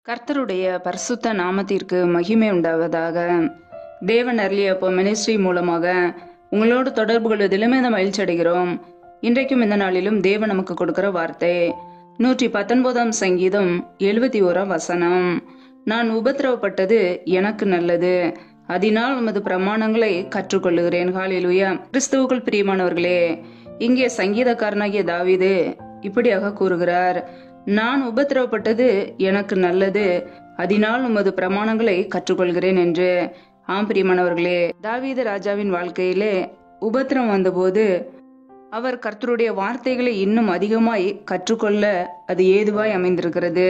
கர்த்தருடைய பரிசுத்த நாமத்திற்கு மகிமை உண்டாவதாக. தேவன் அருளிய மினிஸ்ட்ரி மூலமாக உங்களோடு தொடர்பு கொள்வதிலுமே நம்ம மகிழ்ச்சி அடைகிறோம். இன்றைக்கும் இந்த நாளிலும் தேவன் நமக்கு கொடுக்கிற வார்த்தை 119 சங்கீதம் 71 வசனம். நான் உபத்திரவப்பட்டது எனக்கு நல்லது, அதனால் உமது பிரமாணங்களை கற்றுக்கொள்ளுகிறேன். ஹல்லேலூயா. கிறிஸ்துவுக்குள் பிரியமானவர்களே, இங்கே சங்கீதக்காரனாகிய தாவீது இப்படியாக கூறுகிறார், நான் உபத்திரவப்பட்டது எனக்கு நல்லது, அதனால் உமது பிரமாணங்களை கற்றுக்கொள்கிறேன் என்று. ஆம் பிரியமானவர்களே, தாவீது ராஜாவின் வாழ்க்கையிலே உபத்திரம் வந்தபோது அவர் கர்த்தருடைய வார்த்தைகளை இன்னும் அதிகமாய் கற்றுக்கொள்ள அது ஏதுவாய் அமைந்திருக்கிறது.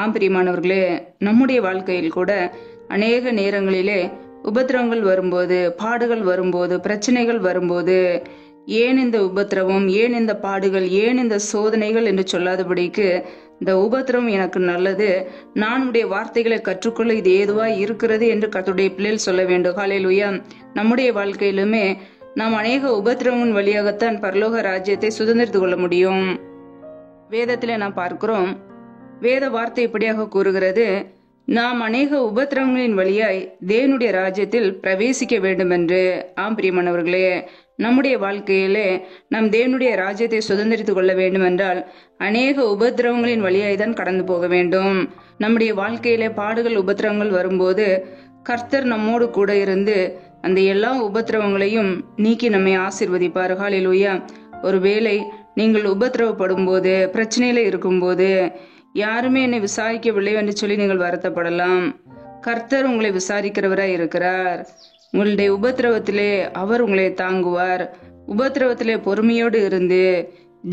ஆம் பிரியமானவர்களே, நம்முடைய வாழ்க்கையில் கூட அநேக நேரங்களிலே உபத்திரவங்கள் வரும்போது, பாடுகள் வரும்போது, பிரச்சனைகள் வரும்போது, ஏன் இந்த உபத்திரவம், ஏன் இந்த பாடுகள், ஏன் இந்த சோதனைகள் என்று சொல்லாதபடிக்கு இந்த உபத்திரவம் எனக்கு நல்லது, நான் உடைய வார்த்தைகளை கற்றுக்கொள்ள இது ஏதுவாய் இருக்கிறது என்று கர்த்தருடைய பிள்ளைகள் சொல்ல வேண்டும். ஹல்லேலூயா. நம்முடைய வாழ்க்கையிலுமே நாம் அநேக உபத்திரவங்களின் வழியாகத்தான் பரலோக ராஜ்யத்தை சுதந்திரித்துக் கொள்ள முடியும். வேதத்திலே நாம் பார்க்கிறோம், வேத வார்த்தை இப்படியாக கூறுகிறது, நாம் அநேக உபத்திரவங்களின் வழியாய் தேவனுடைய ராஜ்யத்தில் பிரவேசிக்க வேண்டும் என்று. ஆம் பிரியமானவர்களே, நம்முடைய வாழ்க்கையிலே நாம் தேவனுடைய ராஜ்யத்தை சுதந்திரித்துக் கொள்ள வேண்டும் என்றால் அநேக உபத்திரவங்களின் வழியாய் தான் கடந்து போக வேண்டும். நம்முடைய வாழ்க்கையிலே பாடுகள், உபத்திரவங்கள் வரும்போது கர்த்தர் நம்மோடு கூட இருந்து அந்த எல்லா உபத்திரவங்களையும் நீக்கி நம்மை ஆசீர்வதிப்பார். ஹல்லேலூயா. ஒருவேளை நீங்கள் உபத்திரவப்படும் போது, பிரச்சனையில இருக்கும்போது, யாருமே என்னை விசாரிக்கவில்லை என்று சொல்லி நீங்கள் வருத்தப்படலாம். கர்த்தர் உங்களை விசாரிக்கிறவராய் இருக்கிறார். உங்களுடைய உபத்திரவத்திலே அவர் உங்களை தாங்குவார். உபத்திரவத்திலே பொறுமையோடு இருந்து,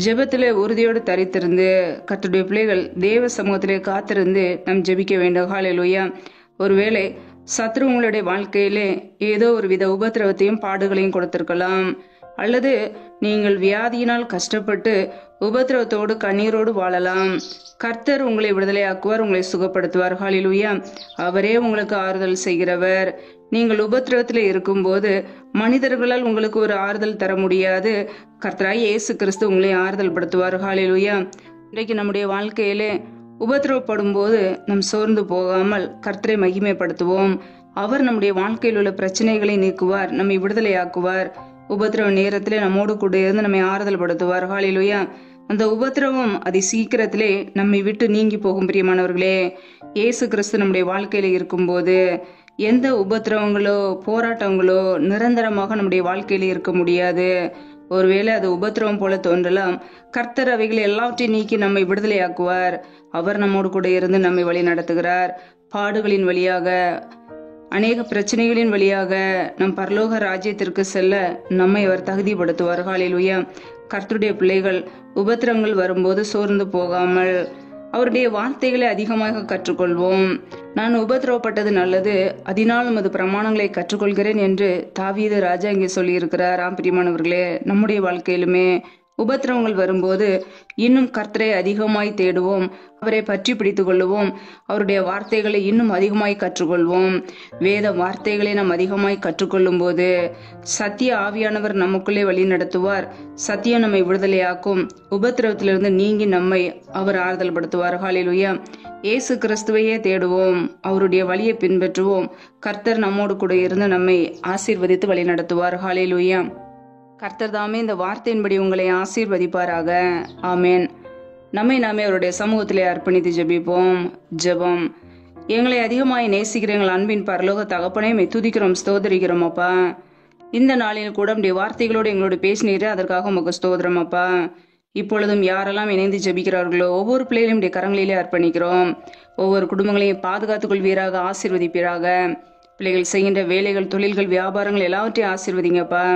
ஜெபத்திலே உறுதியோடு தரித்திருந்து, கர்த்தருடைய பிள்ளைகள் தேவ சமூகத்திலே காத்திருந்து நாம் ஜெபிக்க வேண்டும். ஹல்லேலூயா. ஒருவேளை சத்ரு உங்களுடைய வாழ்க்கையிலே ஏதோ ஒரு வித உபத்திரவத்தையும் பாடுகளையும் கொடுத்திருக்கலாம், அல்லது நீங்கள் வியாதியினால் கஷ்டப்பட்டு உபத்திரவத்தோடு கண்ணீரோடு வாழலாம். கர்த்தர் உங்களை விடுதலையாக்குவார், உங்களை சுகப்படுத்துவார். ஹல்லேலூயா. அவரே உங்களுக்கு ஆறுதல் செய்கிறவர். நீங்கள் உபத்திரவத்தில் இருக்கும்போது மனிதர்களால் உங்களுக்கு ஒரு ஆறுதல் தர முடியாது. கர்த்தராய் இயேசு கிறிஸ்து உங்களை ஆறுதல் படுத்துவார். ஹல்லேலூயா. இன்றைக்கு நம்முடைய வாழ்க்கையிலே உபத்திரவப்படும் போது நம் சோர்ந்து போகாமல் கர்த்தரை மகிமைப்படுத்துவோம். அவர் நம்முடைய வாழ்க்கையில் உள்ள பிரச்சனைகளை நீக்குவார், நம்மை விடுதலையாக்குவார். உபத்திரவ நேரத்திலே நம்மோடு கூட இருந்து நம்மை ஆறுதல் படுத்துவார். ஹல்லேலூயா. அந்த உபத்திரவம் அதி சீக்கிரத்திலே நம்மை விட்டு நீங்கி போகும். பிரியமானவர்களே, இயேசு கிறிஸ்து நம்முடைய வாழ்க்கையில இருக்கும்போது எந்த உபத்திரவங்களோ போராட்டங்களோ நிரந்தரமாக நம்முடைய வாழ்க்கையில இருக்க முடியாது. ஒருவேளை அது உபத்திரவம் போல தோன்றலாம். கர்த்தர் அவைகளை எல்லாவற்றையும் நீக்கி நம்மை விடுதலையாக்குவார். அவர் நம்மோடு கூட இருந்து நம்மை வழி நடத்துகிறார். பாடுகளின் வழியாக, அநேக பிரச்சனைகளின் வழியாக நம் பரலோக ராஜ்யத்திற்கு செல்ல நம்மை அவர் தகுதிப்படுத்துவார். ஹல்லேலூயா. கர்த்தருடைய பிள்ளைகள் உபத்திரங்கள் வரும்போது சோர்ந்து போகாமல் அவருடைய வார்த்தைகளை அதிகமாக கற்றுக்கொள்வோம். நான் உபத்திரவப்பட்டது நல்லது, அதனால் உமது பிரமாணங்களை கற்றுக்கொள்கிறேன் என்று தாவீது ராஜா இங்கே சொல்லி இருக்கிறார். ஆம் பிரியமானவர்களே, நம்முடைய வாழ்க்கையிலுமே உபத்திரவங்கள் வரும்போது இன்னும் கர்த்தரை அதிகமாய் தேடுவோம், அவரை பற்றி பிடித்துக் கொள்ளுவோம், அவருடைய வார்த்தைகளை இன்னும் அதிகமாய் கற்றுக்கொள்வோம். வேத வார்த்தைகளை நாம் அதிகமாய் கற்றுக்கொள்ளும் போது சத்திய ஆவியானவர் நமக்குள்ளே வழி நடத்துவார். சத்தியம் நம்மை விடுதலையாக்கும். உபத்திரவத்திலிருந்து நீங்கி நம்மை அவர் ஆறுதல் படுத்துவார். ஹல்லேலூயா. இயேசு கிறிஸ்துவையே தேடுவோம், அவருடைய வழியை பின்பற்றுவோம். கர்த்தர் நம்மோடு கூட இருந்து நம்மை ஆசீர்வதித்து வழி நடத்துவார். ஹல்லேலூயா. கர்த்தர் தாமே இந்த வார்த்தையின்படி உங்களை ஆசீர்வதிப்பாராக. ஆமேன். நம்மை நாமே அவருடைய சமூகத்திலே அர்ப்பணித்து ஜெபிப்போம். ஜெபம். எங்களை அதிகமாய் நேசிக்கிற எங்கள் அன்பின் பரலோக தகப்பனை துதிக்கிறோம், ஸ்தோதரிக்கிறோம் அப்பா. இந்த நாளில் கூட உடைய வார்த்தைகளோடு எங்களோடு பேசினீரே, அதற்காக உமக்கு ஸ்தோத்திரம் அப்பா. இப்பொழுதும் யாரெல்லாம் இணைந்து ஜெபிக்கிறார்களோ ஒவ்வொரு பிள்ளைகளையும் உடைய கரங்களிலே அர்ப்பணிக்கிறோம். ஒவ்வொரு குடும்பங்களையும் பாதுகாத்துக் கொள்வீராக, ஆசீர்வதிப்பீராக. பிள்ளைகள் செய்கின்ற வேலைகள், தொழில்கள், வியாபாரங்கள் எல்லாவற்றையும் ஆசீர்வதிங்கப்பா.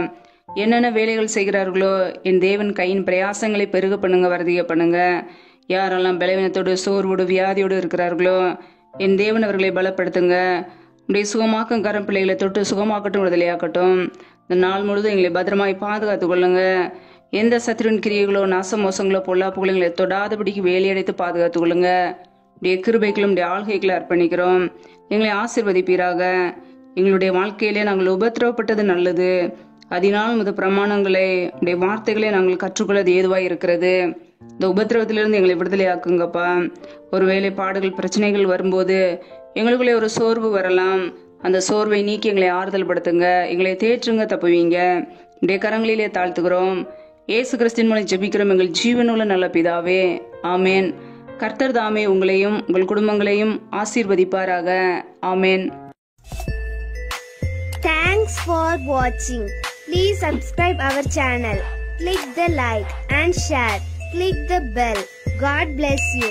என்னென்ன வேலைகள் செய்கிறார்களோ என் தேவன் கையின் பிரயாசங்களை பெருக பண்ணுங்க, வருதிக பண்ணுங்க. யாரெல்லாம் பலவீனத்தோடு, சோர்வோடு, வியாதியோடு இருக்கிறார்களோ என் தேவன் அவர்களை பலப்படுத்துங்க. உடைய சுகமாக்கும் கரம் பிள்ளைகளை தொட்டு சுகமாக்கட்டும், விடுதலையாக்கட்டும். இந்த நாள் முழுதும் எங்களை பத்திரமாய் பாதுகாத்துக் கொள்ளுங்க. எந்த சத்துருவின் கிரியைகளோ, நாச மோசங்களோ, பொல்லாப்புகளோ எங்களை தொடாதபடிக்கு வேலையடைத்து பாதுகாத்துக் கொள்ளுங்க. உடைய கிருபைகளும் உடைய ஆள்கைகளை அர்ப்பணிக்கிறோம். எங்களை ஆசீர்வதிப்பீராக. எங்களுடைய வாழ்க்கையிலே நாங்கள் உபத்திரவப்பட்டது நல்லது, அதனால் உமது பிரமாணங்களை, உடைய வார்த்தைகளை நாங்கள் கற்றுக்கொள்ளது ஏதுவாய் இருக்கிறது. இந்த உபத்திரவத்திலிருந்து எங்களை விடுதலை ஆக்குங்கப்பா. ஒருவேளை பாடுகள் பிரச்சனைகள் வரும்போது எங்களுக்குள்ளே ஒரு சோர்வு வரலாம். அந்த சோர்வை நீக்கி எங்களை ஆறுதல் படுத்துங்க, எங்களை தேற்றுங்க, தப்புவீங்க. உடைய கரங்களிலே தாழ்த்துகிறோம். இயேசு கிறிஸ்தின் மூலம் ஜெபிக்கிறோம் எங்கள் ஜீவனுள்ள நல்ல பிதாவே, ஆமேன். கர்த்தர் தாமே உங்களையும் உங்கள் குடும்பங்களையும் ஆசீர்வதிப்பாராக. ஆமேன். Thanks for watching. Please subscribe our channel. Click the like and share. Click the bell. God bless you.